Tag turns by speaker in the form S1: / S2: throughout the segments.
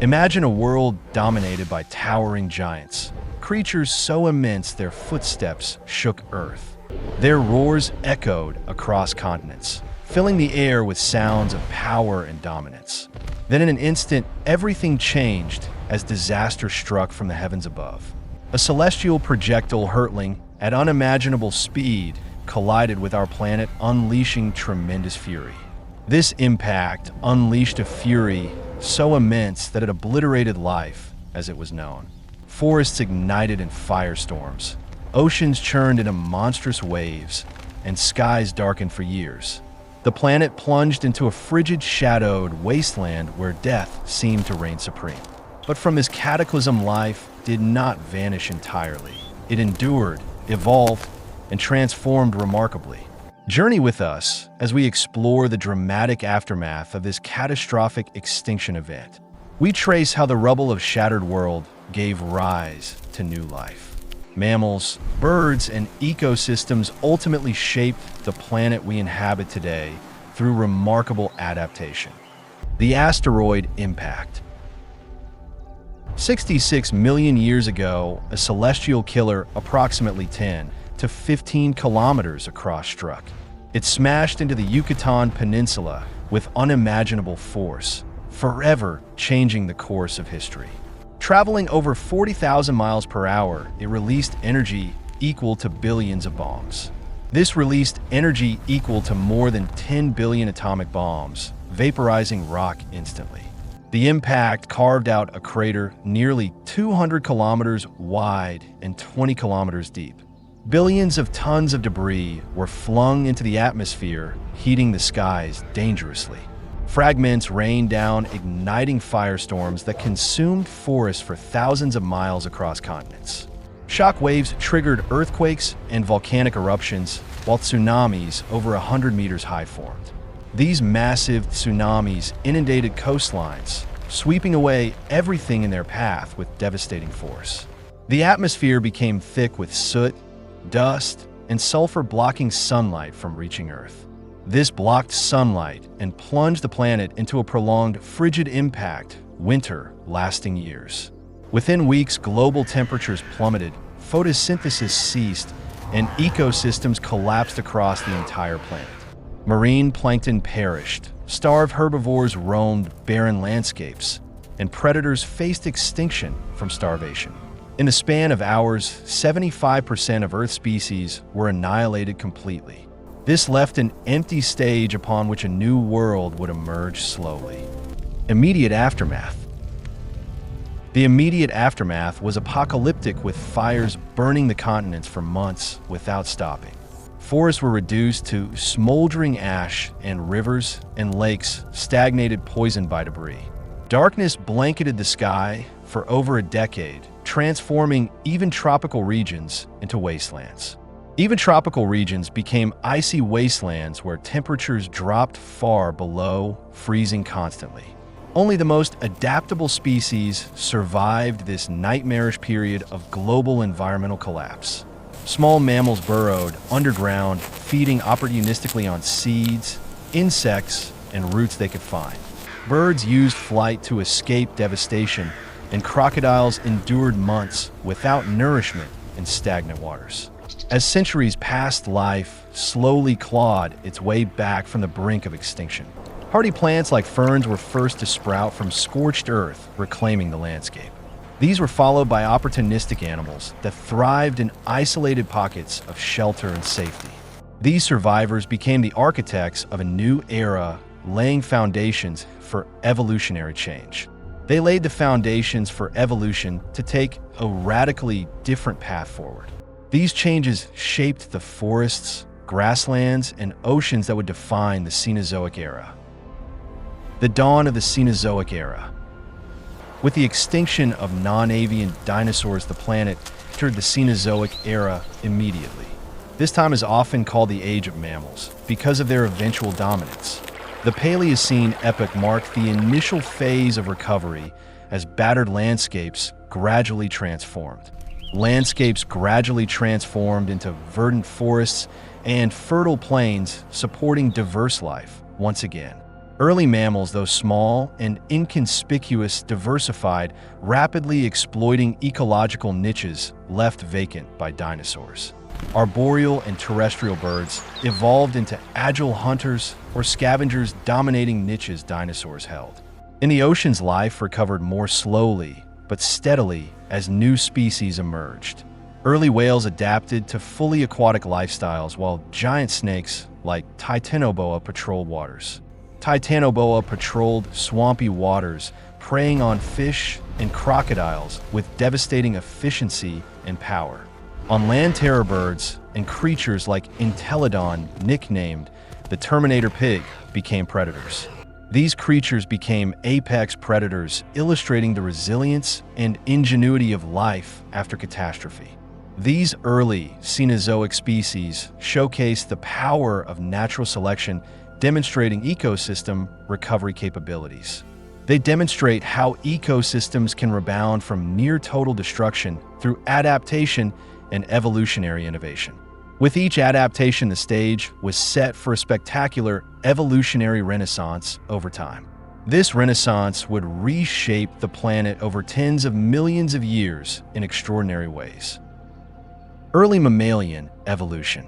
S1: Imagine a world dominated by towering giants, creatures so immense their footsteps shook Earth. Their roars echoed across continents, filling the air with sounds of power and dominance. Then in an instant, everything changed as disaster struck from the heavens above. A celestial projectile hurtling at unimaginable speed collided with our planet, unleashing tremendous fury. This impact unleashed a fury so immense that it obliterated life as it was known. Forests ignited in firestorms, oceans churned into monstrous waves, and skies darkened for years. The planet plunged into a frigid, shadowed wasteland where death seemed to reign supreme. But from this cataclysm, life did not vanish entirely. It endured, evolved, and transformed remarkably. Journey with us as we explore the dramatic aftermath of this catastrophic extinction event. We trace how the rubble of shattered world gave rise to new life. Mammals, birds, and ecosystems ultimately shaped the planet we inhabit today through remarkable adaptation. The asteroid impact. 66 million years ago, a celestial killer approximately 10 to 15 kilometers across struck. It smashed into the Yucatan Peninsula with unimaginable force, forever changing the course of history. Traveling over 40,000 miles per hour, it released energy equal to billions of bombs. This released energy equal to more than 10 billion atomic bombs, vaporizing rock instantly. The impact carved out a crater nearly 200 kilometers wide and 20 kilometers deep. Billions of tons of debris were flung into the atmosphere, heating the skies dangerously. Fragments rained down, igniting firestorms that consumed forests for thousands of miles across continents. Shock waves triggered earthquakes and volcanic eruptions, while tsunamis over 100 meters high formed. These massive tsunamis inundated coastlines, sweeping away everything in their path with devastating force. The atmosphere became thick with soot, dust, and sulfur, blocking sunlight from reaching Earth. This blocked sunlight and plunged the planet into a prolonged frigid impact, winter lasting years. Within weeks, global temperatures plummeted, photosynthesis ceased, and ecosystems collapsed across the entire planet. Marine plankton perished, starved herbivores roamed barren landscapes, and predators faced extinction from starvation. In the span of hours, 75% of Earth species were annihilated completely. This left an empty stage upon which a new world would emerge slowly. Immediate aftermath. The immediate aftermath was apocalyptic, with fires burning the continents for months without stopping. Forests were reduced to smoldering ash, and rivers and lakes stagnated, poisoned by debris. Darkness blanketed the sky for over a decade, transforming even tropical regions into wastelands. Even tropical regions became icy wastelands where temperatures dropped far below freezing constantly. Only the most adaptable species survived this nightmarish period of global environmental collapse. Small mammals burrowed underground, feeding opportunistically on seeds, insects, and roots they could find. Birds used flight to escape devastation, and crocodiles endured months without nourishment in stagnant waters. As centuries passed, life slowly clawed its way back from the brink of extinction. Hardy plants like ferns were first to sprout from scorched earth, reclaiming the landscape. These were followed by opportunistic animals that thrived in isolated pockets of shelter and safety. These survivors became the architects of a new era, laying foundations for evolutionary change. They laid the foundations for evolution to take a radically different path forward. These changes shaped the forests, grasslands, and oceans that would define the Cenozoic Era. The dawn of the Cenozoic Era. With the extinction of non-avian dinosaurs, the planet entered the Cenozoic Era immediately. This time is often called the Age of Mammals because of their eventual dominance. The Paleocene epoch marked the initial phase of recovery as battered landscapes gradually transformed. Landscapes gradually transformed into verdant forests and fertile plains, supporting diverse life once again. Early mammals, though small and inconspicuous, diversified, rapidly exploiting ecological niches left vacant by dinosaurs. Arboreal and terrestrial birds evolved into agile hunters or scavengers, dominating niches dinosaurs held. In the oceans, life recovered more slowly but steadily as new species emerged. Early whales adapted to fully aquatic lifestyles, while giant snakes like Titanoboa patrolled waters. Titanoboa patrolled swampy waters, preying on fish and crocodiles with devastating efficiency and power. On land, terror birds and creatures like Entelodon, nicknamed the Terminator pig, became predators. These creatures became apex predators, illustrating the resilience and ingenuity of life after catastrophe. These early Cenozoic species showcase the power of natural selection, demonstrating ecosystem recovery capabilities. They demonstrate how ecosystems can rebound from near-total destruction through adaptation and evolutionary innovation. With each adaptation, the stage was set for a spectacular evolutionary renaissance over time. This renaissance would reshape the planet over tens of millions of years in extraordinary ways. Early mammalian evolution.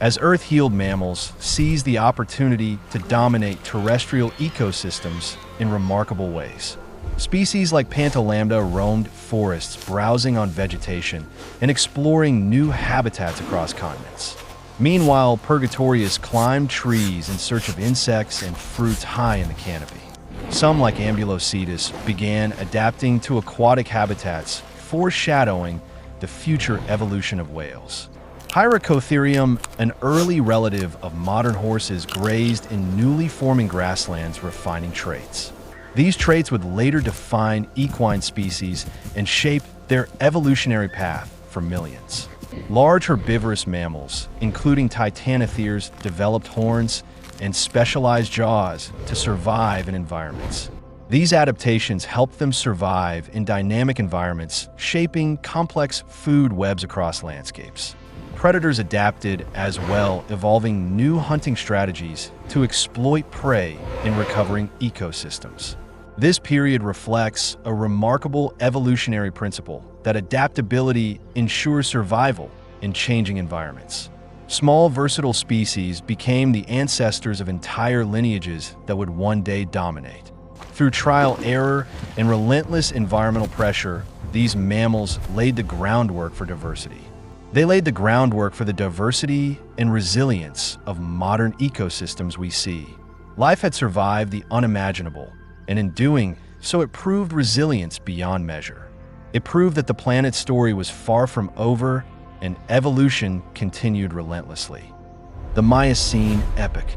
S1: As Earth-healed mammals seized the opportunity to dominate terrestrial ecosystems in remarkable ways. Species like Pantolambda roamed forests, browsing on vegetation and exploring new habitats across continents. Meanwhile, Purgatorius climbed trees in search of insects and fruits high in the canopy. Some, like Ambulocetus, began adapting to aquatic habitats, foreshadowing the future evolution of whales. Hyracotherium, an early relative of modern horses, grazed in newly forming grasslands, refining traits. These traits would later define equine species and shape their evolutionary path for millions. Large herbivorous mammals, including titanotheres, developed horns and specialized jaws to survive in environments. These adaptations helped them survive in dynamic environments, shaping complex food webs across landscapes. Predators adapted as well, evolving new hunting strategies to exploit prey in recovering ecosystems. This period reflects a remarkable evolutionary principle that adaptability ensures survival in changing environments. Small, versatile species became the ancestors of entire lineages that would one day dominate. Through trial, error, and relentless environmental pressure, these mammals laid the groundwork for diversity. They laid the groundwork for the diversity and resilience of modern ecosystems we see. Life had survived the unimaginable, and in doing so, it proved resilience beyond measure. It proved that the planet's story was far from over, and evolution continued relentlessly. The Miocene Epoch.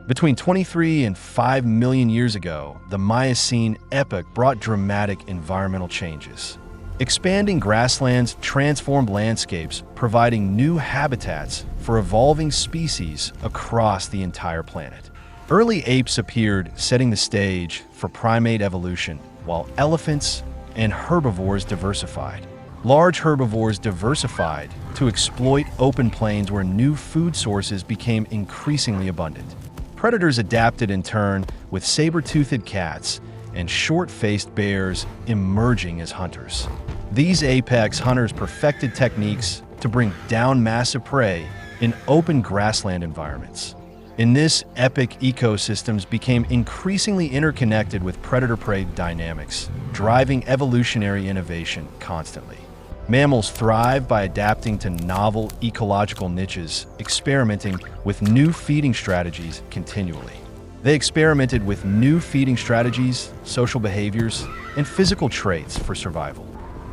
S1: Between 23 and 5 million years ago, the Miocene Epoch brought dramatic environmental changes. Expanding grasslands transformed landscapes, providing new habitats for evolving species across the entire planet. Early apes appeared, setting the stage for primate evolution, while elephants and herbivores diversified. Large herbivores diversified to exploit open plains where new food sources became increasingly abundant. Predators adapted in turn, with saber-toothed cats and short-faced bears emerging as hunters. These apex hunters perfected techniques to bring down massive prey in open grassland environments. In this epoch, ecosystems became increasingly interconnected with predator-prey dynamics, driving evolutionary innovation constantly. Mammals thrive by adapting to novel ecological niches, experimenting with new feeding strategies continually. They experimented with new feeding strategies, social behaviors, and physical traits for survival.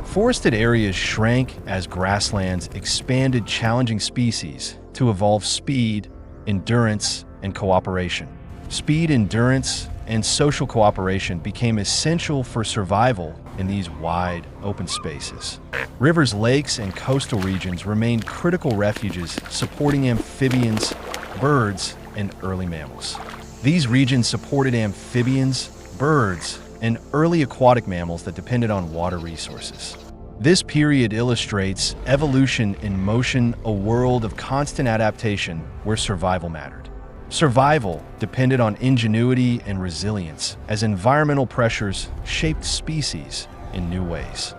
S1: Forested areas shrank as grasslands expanded, challenging species to evolve speed, endurance, and cooperation. Speed, endurance, and social cooperation became essential for survival in these wide, open spaces. Rivers, lakes, and coastal regions remained critical refuges, supporting amphibians, birds, and early mammals. These regions supported amphibians, birds, and early aquatic mammals that depended on water resources. This period illustrates evolution in motion, a world of constant adaptation where survival mattered. Survival depended on ingenuity and resilience as environmental pressures shaped species in new ways.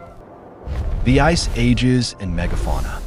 S1: The Ice Ages and Megafauna.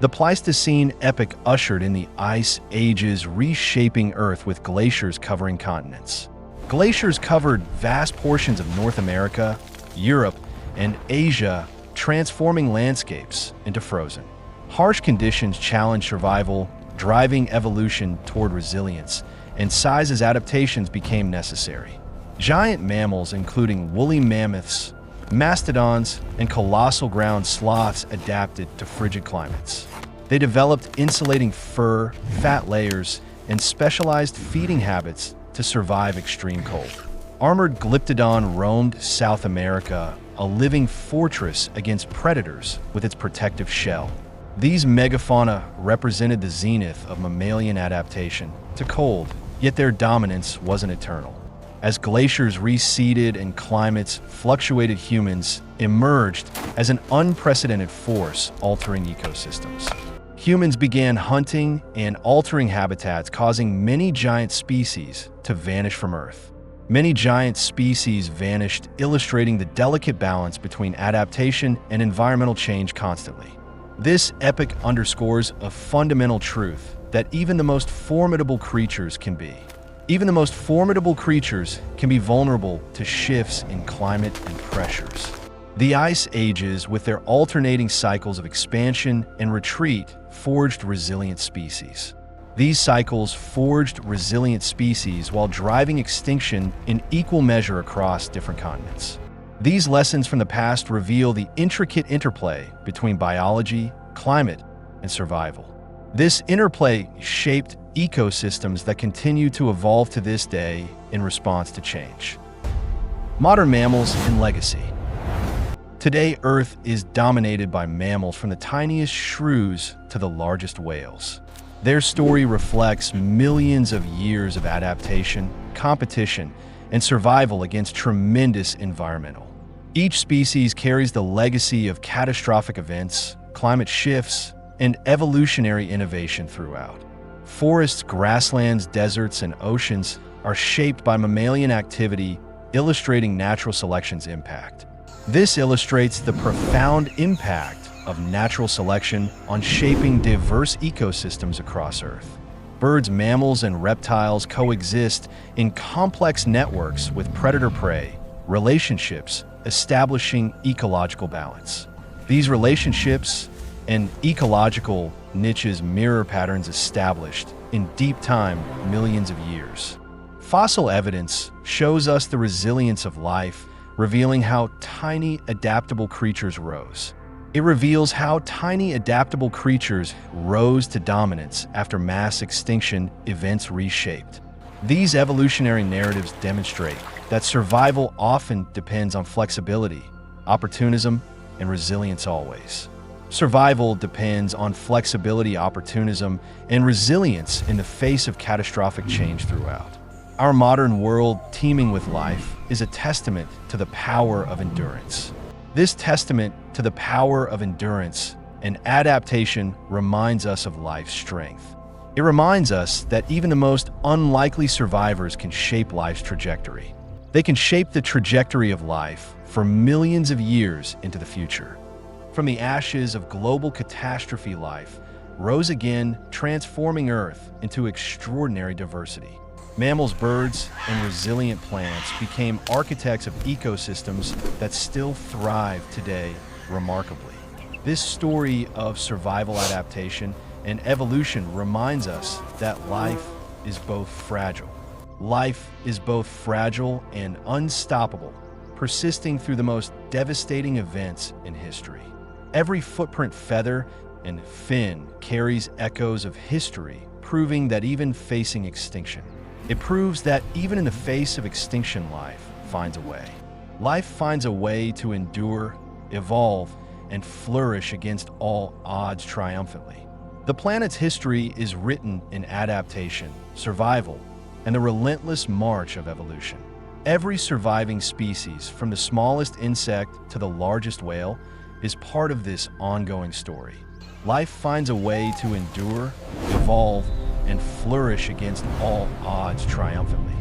S1: The Pleistocene epoch ushered in the Ice Ages, reshaping Earth with glaciers covering continents. Glaciers covered vast portions of North America, Europe, and Asia, transforming landscapes into frozen. Harsh conditions challenged survival, driving evolution toward resilience, and size as adaptations became necessary. Giant mammals, including woolly mammoths, mastodons, and colossal ground sloths, adapted to frigid climates. They developed insulating fur, fat layers, and specialized feeding habits to survive extreme cold. Armored Glyptodon roamed South America, a living fortress against predators with its protective shell. These megafauna represented the zenith of mammalian adaptation to cold, yet their dominance wasn't eternal. As glaciers receded and climates fluctuated, humans emerged as an unprecedented force altering ecosystems. Humans began hunting and altering habitats, causing many giant species to vanish from Earth. Many giant species vanished, illustrating the delicate balance between adaptation and environmental change constantly. This epoch underscores a fundamental truth that even the most formidable creatures can be vulnerable to shifts in climate and pressures. The Ice Ages, with their alternating cycles of expansion and retreat, forged resilient species. These cycles forged resilient species while driving extinction in equal measure across different continents. These lessons from the past reveal the intricate interplay between biology, climate, and survival. This interplay shaped ecosystems that continue to evolve to this day in response to change. Modern mammals and legacy. Today, Earth is dominated by mammals, from the tiniest shrews to the largest whales. Their story reflects millions of years of adaptation, competition, and survival against tremendous environmental. Each species carries the legacy of catastrophic events, climate shifts, and evolutionary innovation throughout. Forests, grasslands, deserts, and oceans are shaped by mammalian activity, illustrating natural selection's impact. This illustrates the profound impact of natural selection on shaping diverse ecosystems across Earth. Birds, mammals, and reptiles coexist in complex networks with predator-prey relationships, establishing ecological balance. These relationships and ecological niches mirror patterns established in deep time millions of years. Fossil evidence shows us the resilience of life, revealing how tiny adaptable creatures rose. It reveals how tiny adaptable creatures rose to dominance after mass extinction events reshaped. These evolutionary narratives demonstrate that survival often depends on flexibility, opportunism, and resilience always. Survival depends on flexibility, opportunism, and resilience in the face of catastrophic change throughout. Our modern world, teeming with life, is a testament to the power of endurance. This testament to the power of endurance and adaptation reminds us of life's strength. It reminds us that even the most unlikely survivors can shape life's trajectory. They can shape the trajectory of life for millions of years into the future. From the ashes of global catastrophe, life rose again, transforming Earth into extraordinary diversity. Mammals, birds, and resilient plants became architects of ecosystems that still thrive today remarkably. This story of survival, adaptation, and evolution reminds us that life is both fragile. Life is both fragile and unstoppable, persisting through the most devastating events in history. Every footprint, feather, and fin carries echoes of history, proving that even facing extinction, it proves that even in the face of extinction, life finds a way. Life finds a way to endure, evolve, and flourish against all odds triumphantly. The planet's history is written in adaptation, survival, and the relentless march of evolution. Every surviving species, from the smallest insect to the largest whale, is part of this ongoing story. Life finds a way to endure, evolve, and flourish against all odds triumphantly.